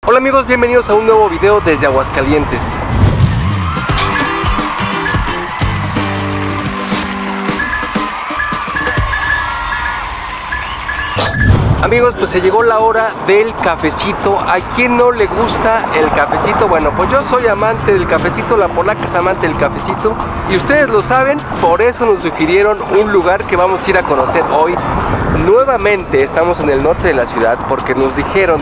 Hola amigos, bienvenidos a un nuevo video desde Aguascalientes. Amigos, pues se llegó la hora del cafecito. ¿A quién no le gusta el cafecito? Bueno, pues yo soy amante del cafecito, la polaca es amante del cafecito y ustedes lo saben, por eso nos sugirieron un lugar que vamos a ir a conocer hoy. Nuevamente estamos en el norte de la ciudad porque nos dijeron: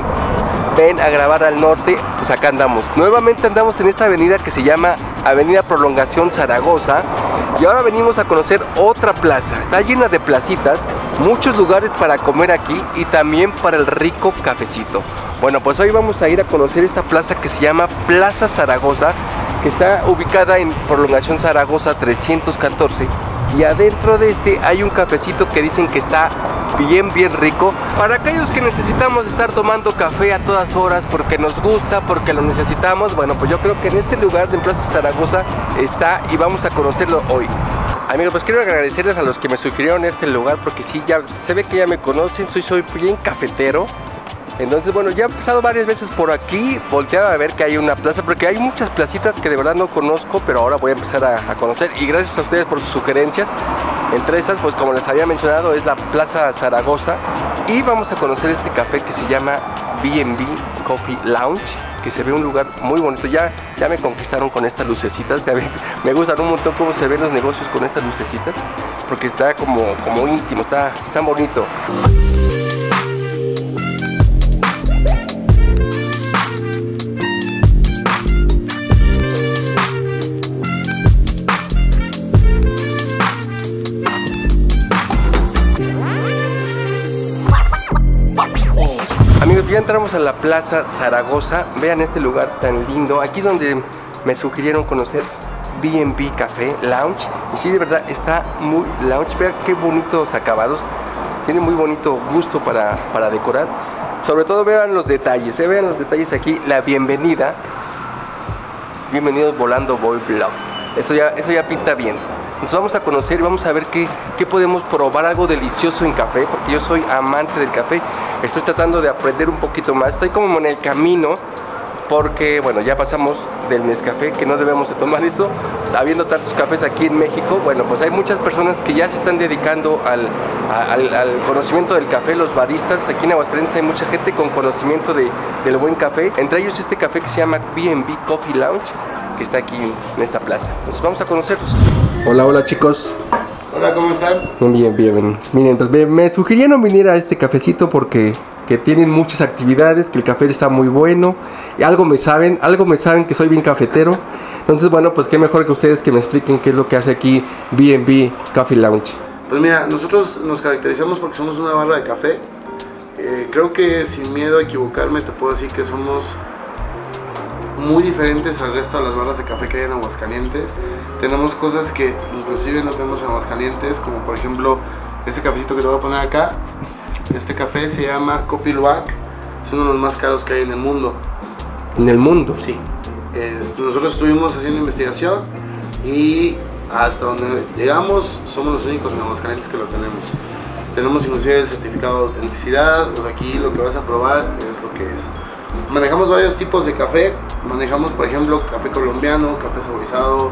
ven a grabar al norte, pues acá andamos. Nuevamente andamos en esta avenida que se llama Avenida Prolongación Zaragoza. Y ahora venimos a conocer otra plaza. Está llena de placitas, muchos lugares para comer aquí y también para el rico cafecito. Bueno, pues hoy vamos a ir a conocer esta plaza que se llama Plaza Zaragoza, que está ubicada en Prolongación Zaragoza 314. Y adentro de este hay un cafecito que dicen que está bien rico. Para aquellos que necesitamos estar tomando café a todas horas porque nos gusta, porque lo necesitamos, bueno, pues yo creo que en este lugar de Plaza Zaragoza está y vamos a conocerlo hoy. Amigos, pues quiero agradecerles a los que me sugirieron este lugar porque sí, ya se ve que ya me conocen, soy bien cafetero. Entonces, bueno, ya he pasado varias veces por aquí, volteaba a ver que hay una plaza, porque hay muchas placitas que de verdad no conozco, pero ahora voy a empezar a conocer. Y gracias a ustedes por sus sugerencias. Entre esas, pues como les había mencionado, es la Plaza Zaragoza. Y vamos a conocer este café que se llama B&B Coffee Lounge, que se ve un lugar muy bonito. Ya me conquistaron con estas lucecitas, me gustan un montón cómo se ven los negocios con estas lucecitas, porque está como íntimo, está bonito. Amigos, ya entramos a la Plaza Zaragoza. Vean este lugar tan lindo. Aquí es donde me sugirieron conocer B&B Café Lounge. Y sí, de verdad está muy lounge. Vean qué bonitos acabados. Tiene muy bonito gusto para decorar. Sobre todo vean los detalles. Vean los detalles aquí. La bienvenida. Bienvenidos volando Boy Blog. Eso ya pinta bien. Nos vamos a conocer y vamos a ver qué podemos probar, algo delicioso en café, porque yo soy amante del café. Estoy tratando de aprender un poquito más, estoy como en el camino, porque bueno, ya pasamos del Nescafé, que no debemos de tomar eso, habiendo tantos cafés aquí en México. Bueno, pues hay muchas personas que ya se están dedicando al conocimiento del café, los baristas. Aquí en Aguascalientes hay mucha gente con conocimiento del buen café, entre ellos este café que se llama B&B Coffee Lounge, que está aquí en esta plaza. Entonces vamos a conocerlos. Hola chicos. Hola, ¿cómo están? Bien. Miren, pues me sugirieron venir a este cafecito porque tienen muchas actividades, que el café está muy bueno, y algo me saben que soy bien cafetero. Entonces, bueno, pues qué mejor que ustedes que me expliquen qué es lo que hace aquí B&B Coffee Lounge. Pues mira, nosotros nos caracterizamos porque somos una barra de café. Creo que sin miedo a equivocarme te puedo decir que somos muy diferentes al resto de las barras de café que hay en Aguascalientes. Tenemos cosas que inclusive no tenemos en Aguascalientes, como por ejemplo este cafecito que te voy a poner acá. Este café se llama Kopi Luwak, es uno de los más caros que hay en el mundo. ¿En el mundo? Sí. Nosotros estuvimos haciendo investigación y hasta donde llegamos somos los únicos en Aguascalientes que lo tenemos. Tenemos inclusive el certificado de autenticidad, pues aquí lo que vas a probar es lo que es. Manejamos varios tipos de café. Manejamos, por ejemplo, café colombiano, café saborizado,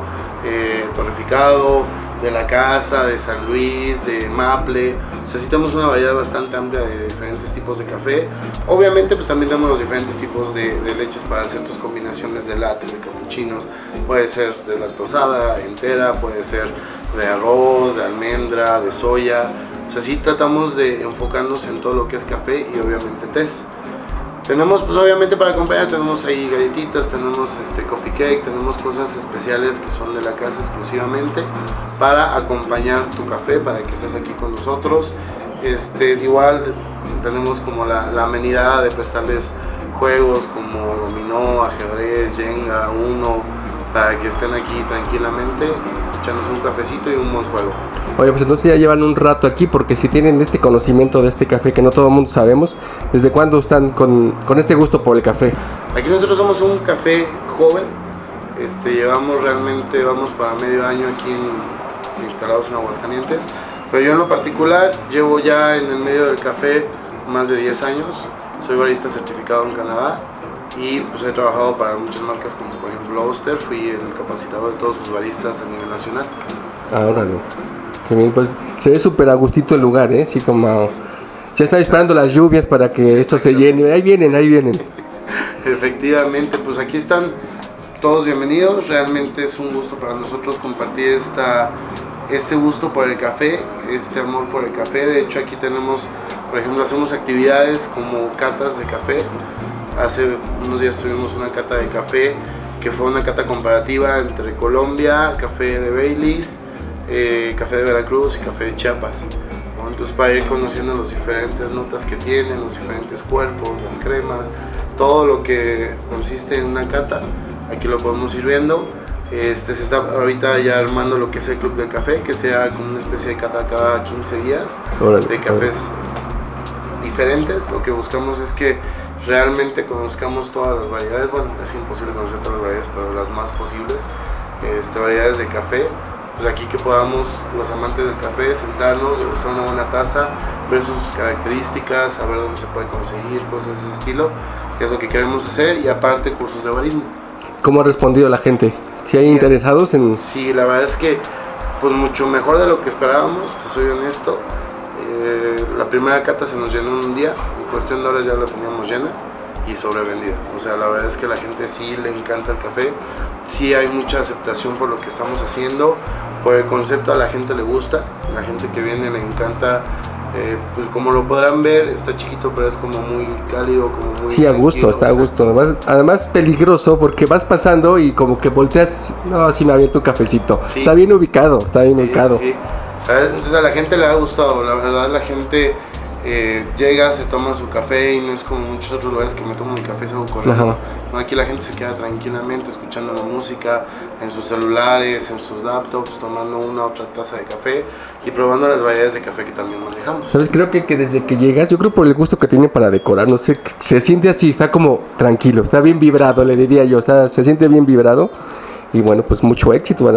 torreficado, de la casa, de San Luis, de Maple. O sea, sí tenemos una variedad bastante amplia de diferentes tipos de café. Obviamente, pues también tenemos los diferentes tipos de leches para hacer tus combinaciones de lattes, de capuchinos. Puede ser deslactosada, entera, puede ser de arroz, de almendra, de soya. O sea, sí tratamos de enfocarnos en todo lo que es café y obviamente tés. Tenemos, pues obviamente para acompañar, tenemos ahí galletitas, tenemos coffee cake, tenemos cosas especiales que son de la casa exclusivamente para acompañar tu café, para que estés aquí con nosotros. Igual tenemos como la amenidad de prestarles juegos como dominó, ajedrez, Jenga, Uno, para que estén aquí tranquilamente, echándose un cafecito y un buen juego. Oye, pues entonces ya llevan un rato aquí, porque si tienen este conocimiento de este café que no todo el mundo sabemos, ¿desde cuándo están con este gusto por el café? Aquí nosotros somos un café joven, vamos para medio año aquí instalados en Aguascalientes, pero yo en lo particular llevo ya en el medio del café más de 10 años, soy barista certificado en Canadá y pues he trabajado para muchas marcas como por ejemplo Oster, fui el capacitador de todos sus baristas a nivel nacional. Órale. Qué bien, pues se ve súper a gustito el lugar, así como se están esperando las lluvias para que esto se llene. Ahí vienen, ahí vienen. Efectivamente, pues aquí están todos bienvenidos. Realmente es un gusto para nosotros compartir este gusto por el café, este amor por el café. De hecho, aquí tenemos, por ejemplo, hacemos actividades como catas de café. Hace unos días tuvimos una cata de café, que fue una cata comparativa entre Colombia, café de Baileys, café de Veracruz y café de Chiapas. Entonces, para ir conociendo las diferentes notas que tienen, los diferentes cuerpos, las cremas, todo lo que consiste en una cata, aquí lo podemos ir viendo. Se está ahorita ya armando lo que es el Club del Café, que sea como una especie de cata cada 15 días de cafés diferentes. Lo que buscamos es que realmente conozcamos todas las variedades. Bueno, es imposible conocer todas las variedades, pero las más posibles, variedades de café. Pues aquí que podamos los amantes del café sentarnos, degustar una buena taza, ver sus características, saber dónde se puede conseguir, cosas de ese estilo, que es lo que queremos hacer, y aparte cursos de barismo. ¿Cómo ha respondido la gente? ¿Si hay interesados en...? Sí, la verdad es que pues mucho mejor de lo que esperábamos, te soy honesto. La primera cata se nos llenó en un día, en cuestión de horas ya la teníamos llena y sobrevendida. O sea, la verdad es que a la gente sí le encanta el café, sí hay mucha aceptación por lo que estamos haciendo, por el concepto a la gente le gusta, a la gente que viene le encanta. Pues como lo podrán ver, está chiquito, pero es como muy cálido, como muy... Sí, a gusto, está a gusto. Además peligroso porque vas pasando y como que volteas, no, sí me aviento un cafecito. Sí. Está bien ubicado, ubicado. Sí. Entonces a la gente le ha gustado, la verdad la gente llega, se toma su café y no es como muchos otros lugares que me tomo mi café y salgo corriendo. No, aquí la gente se queda tranquilamente escuchando la música, en sus celulares, en sus laptops, tomando una u otra taza de café y probando las variedades de café que también manejamos. ¿Sabes? Creo que desde que llegas, yo creo por el gusto que tiene para decorar, no sé, se siente así, está como tranquilo, está bien vibrado, le diría yo, o sea, se siente bien vibrado y bueno, pues mucho éxito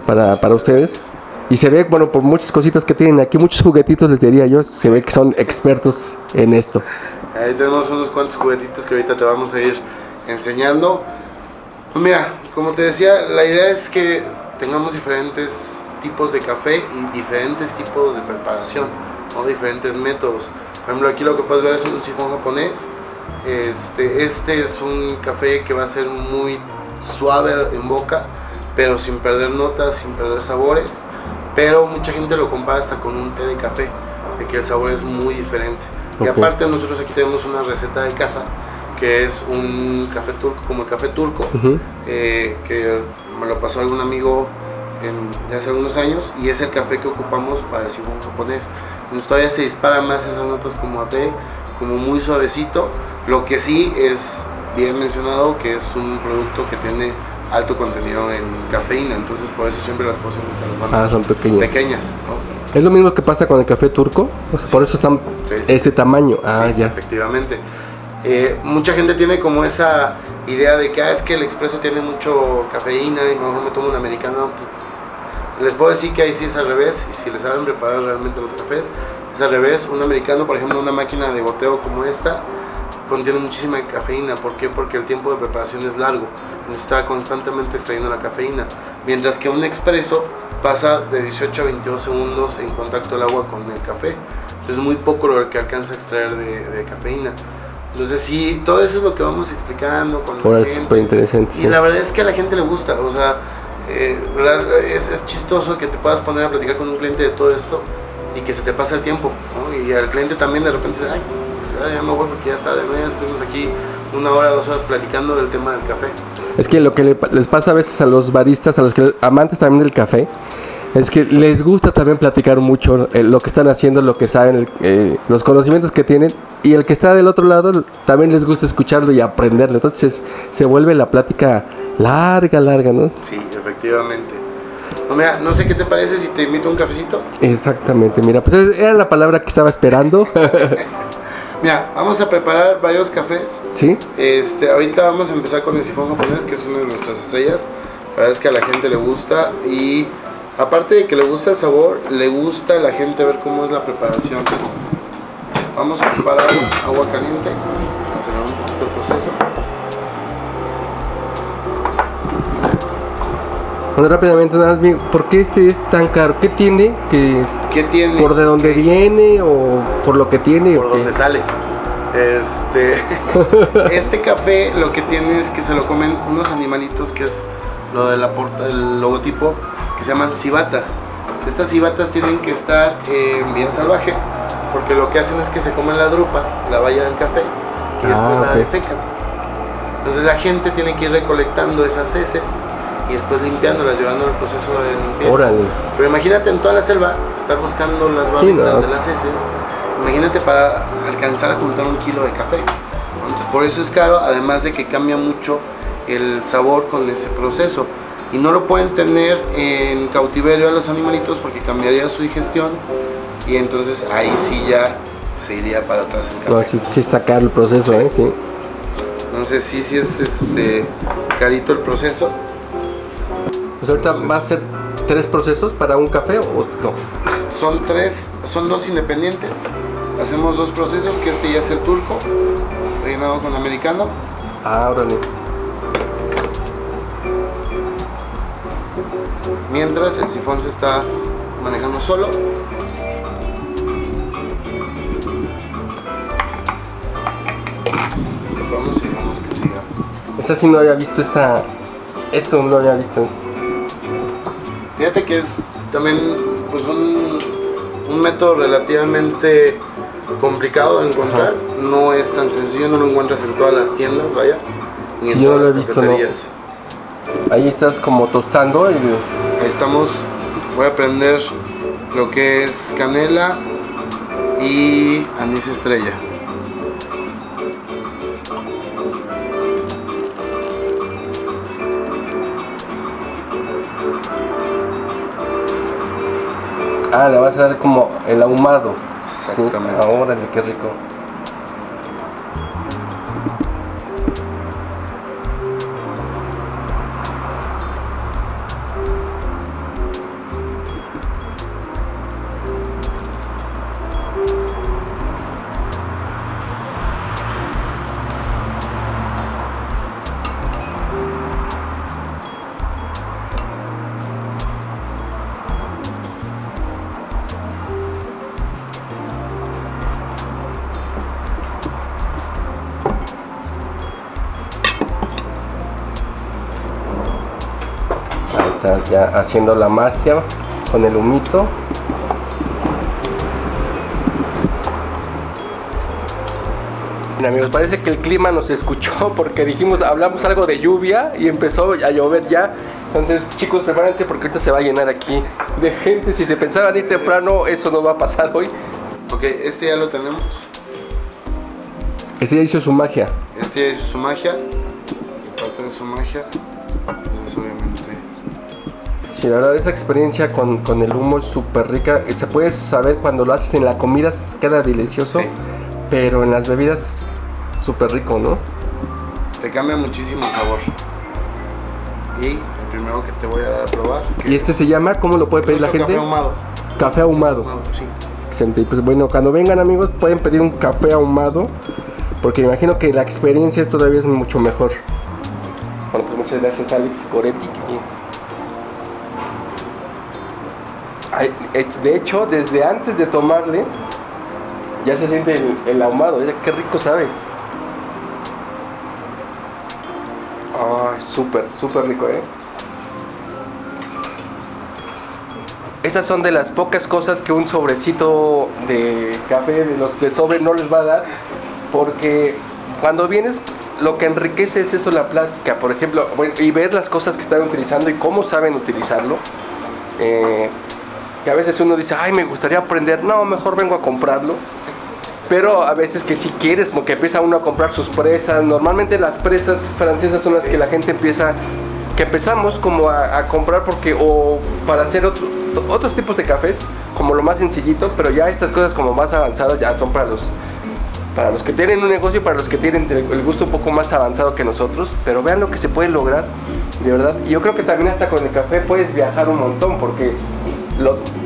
para ustedes. Y se ve, bueno, por muchas cositas que tienen aquí, muchos juguetitos, les diría yo, se ve que son expertos en esto. Ahí tenemos unos cuantos juguetitos que ahorita te vamos a ir enseñando. Pues mira, como te decía, la idea es que tengamos diferentes tipos de café y diferentes tipos de preparación, ¿no? Diferentes métodos. Por ejemplo, aquí lo que puedes ver es un sifón japonés. Este es un café que va a ser muy suave en boca, pero sin perder notas, sin perder sabores. Pero mucha gente lo compara hasta con un té de café, de que el sabor es muy diferente. Y aparte nosotros aquí tenemos una receta de casa, que es un café turco, como el café turco, que me lo pasó algún amigo ya hace algunos años, y es el café que ocupamos para el sifón japonés. Entonces todavía se disparan más esas notas como a té, como muy suavecito. Lo que sí es bien mencionado, que es un producto que tiene alto contenido en cafeína, entonces por eso siempre las porciones te las van son pequeñas, ¿no? ¿Es lo mismo que pasa con el café turco? O sea, sí. Por eso están ese tamaño. Sí, ya. Efectivamente. Mucha gente tiene como esa idea de que es que el expreso tiene mucho cafeína y mejor me tomo un americano. Les puedo decir que ahí sí es al revés, y si les saben preparar realmente los cafés, es al revés. Un americano, por ejemplo, una máquina de goteo como esta, contiene muchísima cafeína. ¿Por qué? Porque el tiempo de preparación es largo, está constantemente extrayendo la cafeína, mientras que un expreso pasa de 18 a 22 segundos en contacto el agua con el café, entonces muy poco lo que alcanza a extraer de cafeína. Entonces sí, todo eso es lo que vamos explicando con la gente. Súper interesante. Y la verdad es que a la gente le gusta, o sea, es chistoso que te puedas poner a platicar con un cliente de todo esto y que se te pase el tiempo, ¿no? Y al cliente también de repente dice, ay, ya me voy porque ya está, ya estuvimos aquí 1 hora, 2 horas platicando del tema del café. Es que lo que les pasa a veces a los baristas, a los amantes también del café, es que les gusta también platicar mucho lo que están haciendo, lo que saben, los conocimientos que tienen, y el que está del otro lado también les gusta escucharlo y aprenderlo. Entonces se vuelve la plática larga, ¿no? Sí, efectivamente. No, mira, no sé qué te parece si te invito a un cafecito. Exactamente, mira, pues era la palabra que estaba esperando. Mira, vamos a preparar varios cafés. Sí. Ahorita vamos a empezar con el sifón japonés, que es una de nuestras estrellas. La verdad es que a la gente le gusta, y aparte de que le gusta el sabor, le gusta a la gente ver cómo es la preparación. Vamos a preparar agua caliente. acelerar un poquito el proceso. Bueno, rápidamente, ¿por qué este es tan caro? ¿Qué tiene? ¿Qué tiene? ¿Por de dónde viene o por lo que tiene? Por dónde sale. Este café lo que tiene es que se lo comen unos animalitos, que es lo de el logotipo, que se llaman cibatas. Estas cibatas tienen que estar en vida salvaje, porque lo que hacen es que se comen la drupa, la baya del café, y después la defecan. Entonces la gente tiene que ir recolectando esas heces y después limpiándolas, llevando el proceso de limpieza. Órale. Pero imagínate en toda la selva estar buscando las barritas de las heces. Imagínate para alcanzar a juntar 1 kilo de café. Entonces, por eso es caro, además de que cambia mucho el sabor con ese proceso. Y no lo pueden tener en cautiverio a los animalitos porque cambiaría su digestión. Y entonces ahí sí ya se iría para atrás el café. No, sí está caro el proceso, sí. Entonces sí es carito el proceso. Pues ahorita va a ser 3 procesos para un café o no. Son 2 independientes. Hacemos 2 procesos, que este ya es el turco, rellenado con americano. Órale. Mientras el sifón se está manejando solo. Vamos y vamos que siga. Esa sí no había visto esto no lo había visto. Fíjate que es también pues un método relativamente complicado de encontrar. No es tan sencillo, no lo encuentras en todas las tiendas, vaya, ni en Yo todas lo he las visto, cafeterías. ¿no? Ahí estás como tostando y... Ahí estamos. Voy a prender lo que es canela y anís estrella. le vas a dar como el ahumado. Exactamente. Sí, órale, qué rico. Está ya haciendo la magia con el humito. Bien, amigos, parece que el clima nos escuchó porque hablamos algo de lluvia y empezó a llover ya. Entonces, chicos, prepárense porque ahorita se va a llenar aquí de gente. Si se pensaban ir temprano, eso no va a pasar hoy. Ok, este ya lo tenemos. Este ya hizo su magia. Este ya hizo su magia. Y parte de su magia, pues obviamente. Sí, la verdad, esa experiencia con el humo es súper rica. Se puede saber cuando lo haces en la comida, queda delicioso, sí. Pero en las bebidas, súper rico, ¿no? Te cambia muchísimo el sabor. Y el primero que te voy a dar a probar. ¿Y este se llama? ¿Cómo lo puede pedir la gente? Café ahumado. Café ahumado. Sí. Excelente. Pues bueno, cuando vengan, amigos, pueden pedir un café ahumado, porque me imagino que la experiencia todavía es mucho mejor. Bueno, pues muchas gracias, Alex Goretti. De hecho, desde antes de tomarle, ya se siente el ahumado. Qué rico sabe. Súper, súper rico, Estas son de las pocas cosas que un sobrecito de café de los de sobre no les va a dar, porque cuando vienes, lo que enriquece es eso, la plática, por ejemplo, y ver las cosas que están utilizando y cómo saben utilizarlo. Que a veces uno dice, ay, me gustaría aprender, no, mejor vengo a comprarlo. Pero a veces que si quieres, como que empieza uno a comprar sus presas. Normalmente las presas francesas son las que la gente empezamos como a comprar porque, o para hacer otros tipos de cafés, como lo más sencillito, pero ya estas cosas como más avanzadas ya son para los que tienen un negocio y para los que tienen el gusto un poco más avanzado que nosotros. Pero vean lo que se puede lograr, de verdad. Y yo creo que también hasta con el café puedes viajar un montón, porque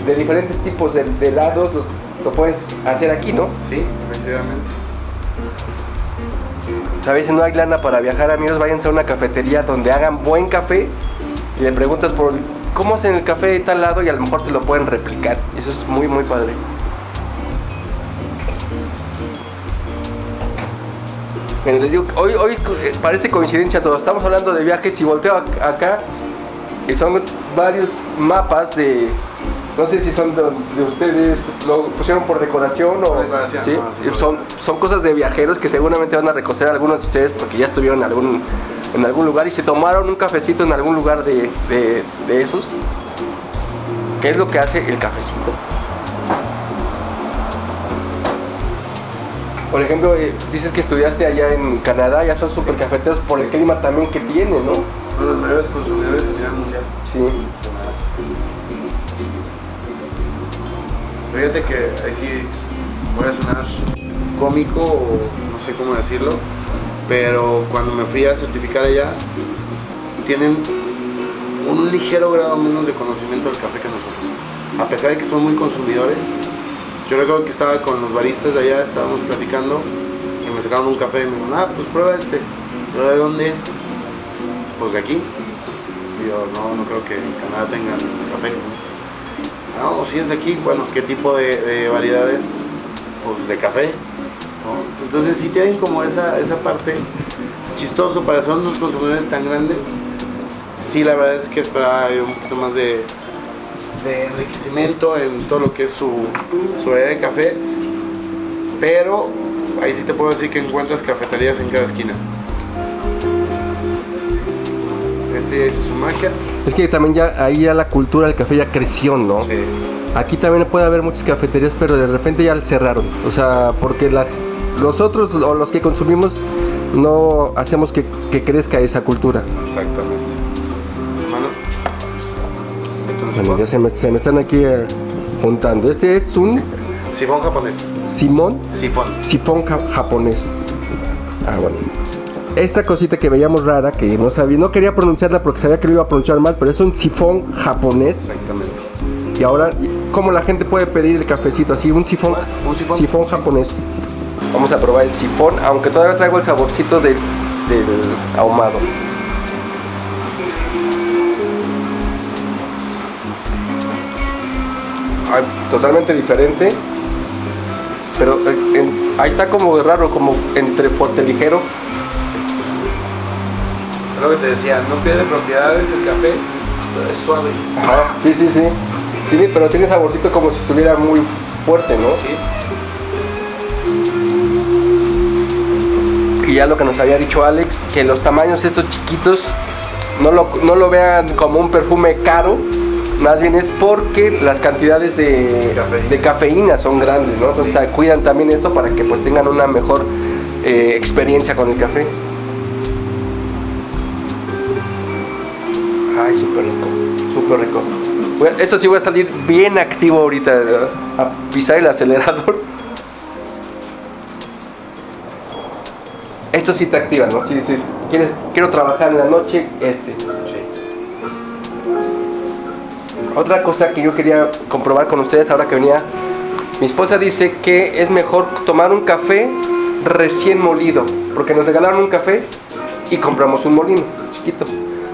de diferentes tipos de helados lo puedes hacer aquí, ¿no? Sí, efectivamente. a veces no hay lana para viajar, amigos, váyanse a una cafetería donde hagan buen café y le preguntas por cómo hacen el café de tal lado y a lo mejor te lo pueden replicar. Eso es muy muy padre. Bueno, les digo, hoy parece coincidencia todo. Estamos hablando de viajes y volteo acá y son varios mapas de... No sé si son de ustedes, lo pusieron por decoración o... Decoración, ¿sí? no, sí, Son cosas de viajeros que seguramente van a reconocer algunos de ustedes porque ya estuvieron en algún lugar y se tomaron un cafecito en algún lugar de esos. ¿Qué es lo que hace el cafecito? Por ejemplo, dices que estudiaste allá en Canadá, ya son súper cafeteros por el clima también que tiene, ¿no? Son los mayores consumidores a nivel mundial. Sí. Fíjate que ahí sí voy a sonar cómico o no sé cómo decirlo, pero cuando me fui a certificar allá, tienen un ligero grado menos de conocimiento del café que nosotros. A pesar de que son muy consumidores, yo recuerdo que estaba con los baristas de allá, estábamos platicando y me sacaron un café y me dijeron, pues prueba este. ¿Pero de dónde es? Pues de aquí. Y yo, no creo que en Canadá tengan café. No, si es de aquí, bueno, ¿qué tipo de variedades? Pues de café, ¿no? Entonces sí tienen como esa parte chistoso para ser unos consumidores tan grandes. Sí, la verdad es que esperaba un poquito más de enriquecimiento en todo lo que es su variedad de cafés, pero ahí sí te puedo decir que encuentras cafeterías en cada esquina. Este hizo su magia. Es que también ahí ya la cultura del café ya creció, ¿no? Sí. Aquí también puede haber muchas cafeterías, pero de repente ya cerraron. O sea, porque los otros o los que consumimos no hacemos que crezca esa cultura. Exactamente. Hermano. Bueno, ya se me están aquí juntando. Este es un... Sifón japonés. ¿Simón? Sifón japonés. Ah, bueno. Esta cosita que veíamos rara, que no quería pronunciarla porque sabía que lo iba a pronunciar mal, pero es un sifón japonés. Exactamente. Y ahora, ¿cómo la gente puede pedir el cafecito así? Un sifón japonés. Vamos a probar el sifón, aunque todavía traigo el saborcito del ahumado. Ay, totalmente diferente. Pero ahí está como raro, como entre fuerte y ligero. Es lo que te decía, no pierde propiedades el café, pero es suave. Ajá, sí. Pero tiene saborcito como si estuviera muy fuerte, ¿no? Sí. Y ya lo que nos había dicho Alex, que los tamaños estos chiquitos no lo vean como un perfume caro, más bien es porque las cantidades de cafeína son grandes, ¿no? Entonces cuidan también eso para que pues tengan una mejor experiencia con el café. Ay, súper rico. Esto sí voy a salir bien activo ahorita, a pisar el acelerador. Esto sí te activa, ¿no? Si dices, quiero trabajar en la noche, Sí. Otra cosa que yo quería comprobar con ustedes ahora que venía, mi esposa dice que es mejor tomar un café recién molido, porque nos regalaron un café y compramos un molino chiquito.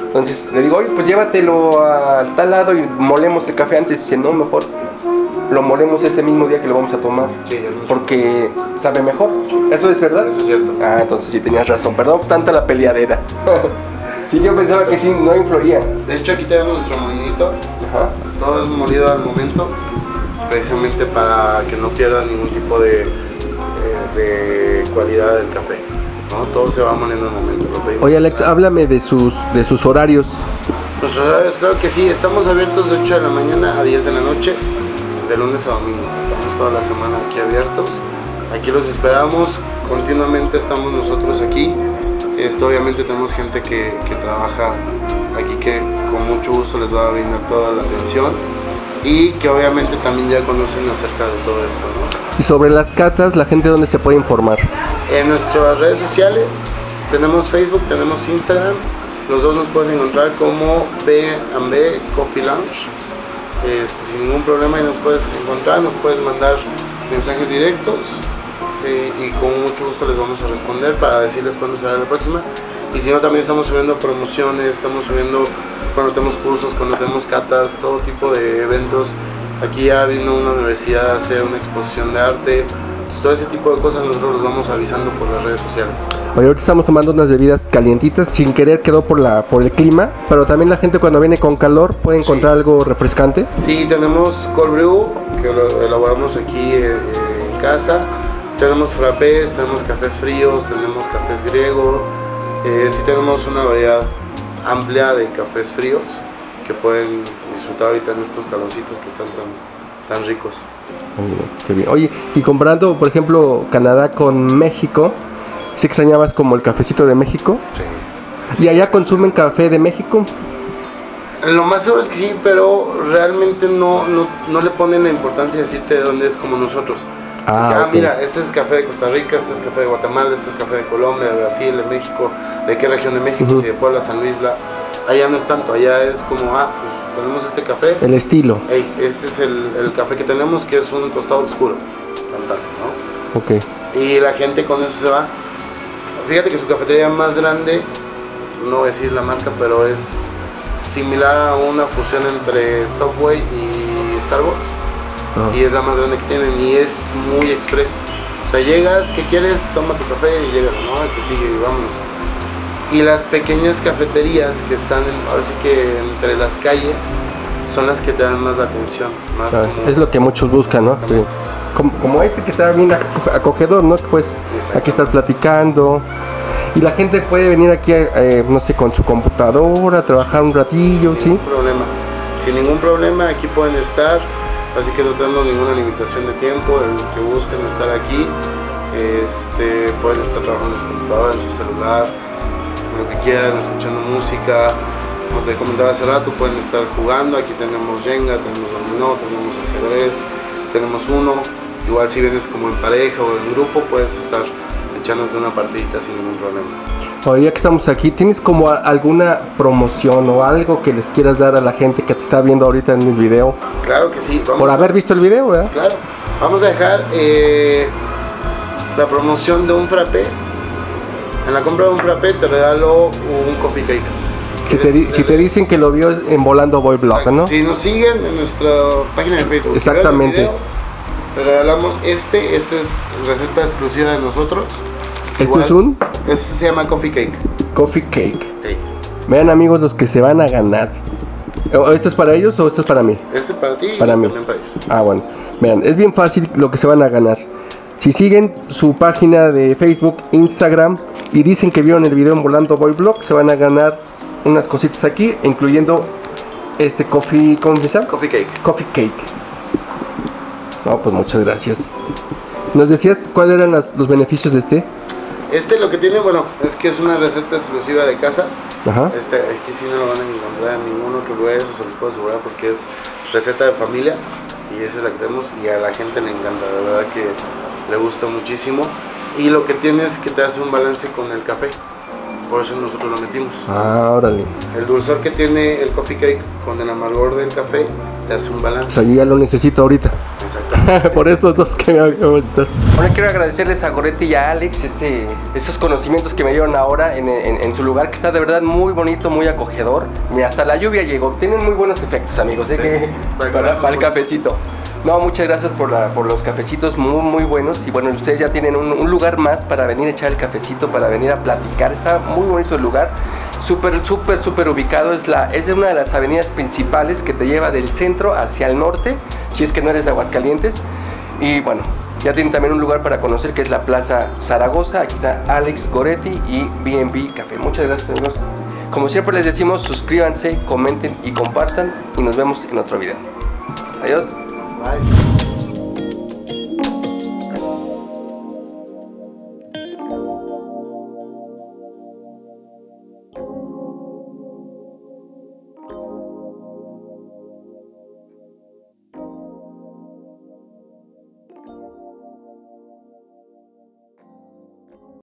Entonces le digo, oye, pues llévatelo a tal lado y molemos el café antes. Y dice, no, mejor lo molemos ese mismo día que lo vamos a tomar, porque sabe mejor. ¿Eso es verdad? Eso es cierto. Ah, entonces sí tenías razón, perdón tanta la peleadera. Sí, yo pensaba que sí, no influía. De hecho aquí tenemos nuestro molinito. Ajá. Todo es molido al momento, precisamente para que no pierda ningún tipo de cualidad del café, ¿no? Todo se va moliendo al momento. Oye Alex, háblame de sus horarios. Nuestros horarios, claro que sí, estamos abiertos de 8 de la mañana a 10 de la noche, de lunes a domingo. Estamos toda la semana aquí abiertos. Aquí los esperamos, continuamente estamos nosotros aquí. Obviamente tenemos gente que trabaja aquí que con mucho gusto les va a brindar toda la atención y que obviamente también ya conocen acerca de todo esto, ¿no? Y sobre las catas, ¿la gente dónde se puede informar? En nuestras redes sociales, tenemos Facebook, tenemos Instagram, los dos nos puedes encontrar como B&B Coffee Lounge, sin ningún problema, y nos puedes encontrar, nos puedes mandar mensajes directos y con mucho gusto les vamos a responder para decirles cuándo será la próxima. Y si no, también estamos subiendo promociones, estamos subiendo cuando tenemos cursos, cuando tenemos catas, todo tipo de eventos. Aquí ya vino una universidad a hacer una exposición de arte. Todo ese tipo de cosas nosotros los vamos avisando por las redes sociales. Oye, ahorita estamos tomando unas bebidas calientitas, sin querer quedó por el clima, pero también la gente cuando viene con calor puede encontrar algo refrescante. Sí, tenemos cold brew, que lo elaboramos aquí en casa. Tenemos frappés, tenemos cafés fríos, tenemos cafés griegos. Sí tenemos una variedad amplia de cafés fríos que pueden disfrutar ahorita en estos calorcitos que están tan ricos. Qué bien. Oye, y comparando, por ejemplo, Canadá con México, ¿sí extrañabas como el cafecito de México? Sí. ¿Y allá consumen café de México? Lo más seguro es que sí, pero realmente no le ponen la importancia de decirte de dónde es como nosotros. Okay. Mira, este es café de Costa Rica, este es café de Guatemala, este es café de Colombia, de Brasil, de México, de qué región de México, si de Puebla, San Luis, bla. Allá no es tanto, allá es como, pues tenemos este café. El estilo. Este es el café que tenemos, que es un tostado oscuro, ¿no? Ok. Y la gente con eso se va. Fíjate que su cafetería más grande, no voy a decir la marca, pero es similar a una fusión entre Subway y Starbucks. Y es la más grande que tienen y es muy express. O sea, llegas, ¿qué quieres? Toma tu café y llegas, ¿no? Que sigue, vámonos. Y las pequeñas cafeterías que están, ahora sí que entre las calles, son las que te dan más la atención. Más como... Es lo que muchos buscan, ¿no? Sí. Como este que está bien acogedor, ¿no? Pues aquí estás platicando. Y la gente puede venir aquí, no sé, con su computadora, trabajar un ratillo, ¿sí? Sin ningún problema, aquí pueden estar. Así que no tenemos ninguna limitación de tiempo, el que gusten estar aquí, pueden estar trabajando en su computadora, en su celular, lo que quieran, escuchando música. Como te comentaba hace rato, pueden estar jugando. Aquí tenemos Jenga, tenemos dominó, tenemos ajedrez, tenemos uno. Igual si vienes como en pareja o en grupo, puedes estar echándote una partidita sin ningún problema. Oye, ya que estamos aquí, ¿tienes como alguna promoción o algo que les quieras dar a la gente que te está viendo ahorita en el video? Claro que sí. Por haber visto el video, ¿verdad? Claro. Vamos a dejar la promoción de un frappé. En la compra de un frappé te regalo un coffee cake. Si te dicen que lo vio en Volando Boy Blog, ¿no? Si nos siguen en nuestra página de Facebook. Exactamente. Te regalamos este es receta exclusiva de nosotros. ¿Esto es un? Este se llama Coffee Cake. Coffee Cake. Sí. Vean, amigos, los que se van a ganar. ¿Esto es para ellos o esto es para mí? Este es para ti y para mí. También para ellos. Bueno. Vean, es bien fácil lo que se van a ganar. Si siguen su página de Facebook, Instagram y dicen que vieron el video en Volando Boy Blog, se van a ganar unas cositas aquí, incluyendo este coffee, ¿cómo se llama? Coffee Cake. Coffee Cake. No, pues muchas gracias. ¿Nos decías cuáles eran los beneficios de este? Lo que tiene, bueno, es que es una receta exclusiva de casa. Ajá. Aquí sí no lo van a encontrar en ningún otro lugar, eso se los puedo asegurar porque es receta de familia y esa es la que tenemos y a la gente le encanta, de verdad que le gusta muchísimo. Y lo que tiene es que te hace un balance con el café, por eso nosotros lo metimos. Órale. El dulzor que tiene el coffee cake con el amargor del café te hace un balance. O sea, yo ya lo necesito ahorita. Exactamente. Por estos dos que me acabo de comentar. Ahora quiero agradecerles a Goretti y a Alex estos conocimientos que me dieron ahora en su lugar, que está de verdad muy bonito, muy acogedor. Mira, hasta la lluvia llegó. Tienen muy buenos efectos, amigos, para el cafecito. No, muchas gracias por los cafecitos muy buenos. Y bueno, ustedes ya tienen un lugar más para venir a echar el cafecito, para venir a platicar. Está muy bonito el lugar. Súper ubicado. Es de una de las avenidas principales que te lleva del centro hacia el norte, si es que no eres de Aguascalientes. Y bueno, ya tienen también un lugar para conocer, que es la Plaza Zaragoza. Aquí está Alex Goretti y B&B Café. Muchas gracias, amigos. Como siempre les decimos, suscríbanse, comenten y compartan. Y nos vemos en otro video. Adiós. Bye.